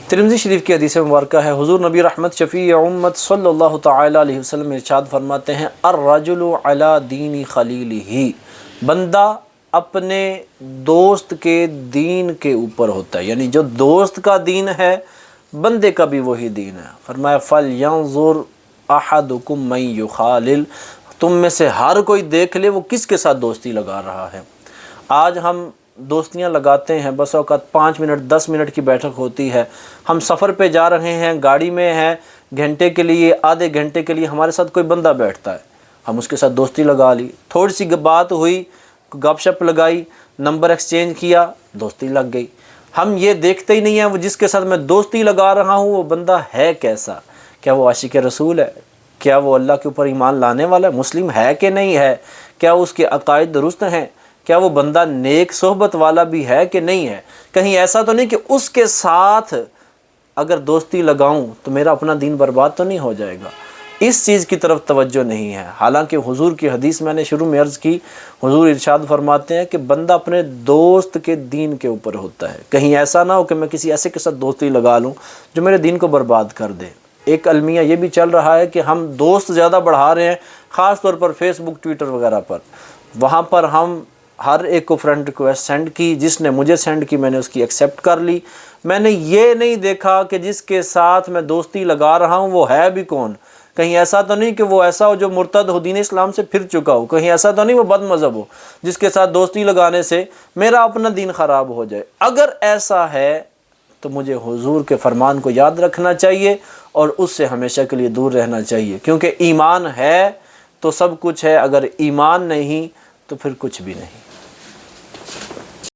ترمذی شریف کی حدیث مبارکہ ہے، حضور نبی رحمت شفیع امت صلی اللہ تعالیٰ علیہ وسلم ارشاد فرماتے ہیں، الرجل علی دین خلیلہ، بندہ اپنے دوست کے دین کے اوپر ہوتا ہے، یعنی جو دوست کا دین ہے بندے کا بھی وہی دین ہے۔ فرمایا فَلْيَنظُرْ أَحَدُكُمْ مَنْ يُخَالِلْ، تم میں سے ہر کوئی دیکھ لے وہ کس کے ساتھ دوستی لگا رہا ہے۔ آج ہم دوستیاں لگاتے ہیں، بس اوقات 5 منٹ 10 منٹ کی بیٹھک ہوتی ہے، ہم سفر پہ جا رہے ہیں، گاڑی میں ہیں، گھنٹے کے لیے آدھے گھنٹے کے لیے ہمارے ساتھ کوئی بندہ بیٹھتا ہے، ہم اس کے ساتھ دوستی لگا لی، تھوڑی سی بات ہوئی، گپ شپ لگائی، نمبر ایکسچینج کیا، دوستی لگ گئی۔ ہم یہ دیکھتے ہی نہیں ہیں وہ جس کے ساتھ میں دوستی لگا رہا ہوں وہ بندہ ہے کیسا، کیا وہ عاشق رسول ہے، کیا وہ اللہ کے اوپر ایمان لانے والا ہے، مسلم ہے کہ نہیں ہے، کیا اس کے عقائد درست ہیں، کیا وہ بندہ نیک صحبت والا بھی ہے کہ نہیں ہے۔ کہیں ایسا تو نہیں کہ اس کے ساتھ اگر دوستی لگاؤں تو میرا اپنا دین برباد تو نہیں ہو جائے گا، اس چیز کی طرف توجہ نہیں ہے۔ حالانکہ حضور کی حدیث میں نے شروع میں عرض کی، حضور ارشاد فرماتے ہیں کہ بندہ اپنے دوست کے دین کے اوپر ہوتا ہے، کہیں ایسا نہ ہو کہ میں کسی ایسے کے ساتھ دوستی لگا لوں جو میرے دین کو برباد کر دے۔ ایک المیہ یہ بھی چل رہا ہے کہ ہم دوست زیادہ بڑھا رہے ہیں، خاص طور پر فیس بک ٹویٹر وغیرہ پر، وہاں پر ہم ہر ایک کو فرینڈ ریکویسٹ سینڈ کی، جس نے مجھے سینڈ کی میں نے اس کی ایکسیپٹ کر لی۔ میں نے یہ نہیں دیکھا کہ جس کے ساتھ میں دوستی لگا رہا ہوں وہ ہے بھی کون، کہیں ایسا تو نہیں کہ وہ ایسا ہو جو مرتد ہو، دین اسلام سے پھر چکا ہو، کہیں ایسا تو نہیں وہ بد مذہب ہو جس کے ساتھ دوستی لگانے سے میرا اپنا دین خراب ہو جائے۔ اگر ایسا ہے تو مجھے حضور کے فرمان کو یاد رکھنا چاہیے اور اس سے ہمیشہ کے لیے دور رہنا چاہیے، کیونکہ ایمان ہے تو سب کچھ ہے، اگر ایمان نہیں تو پھر کچھ بھی نہیں۔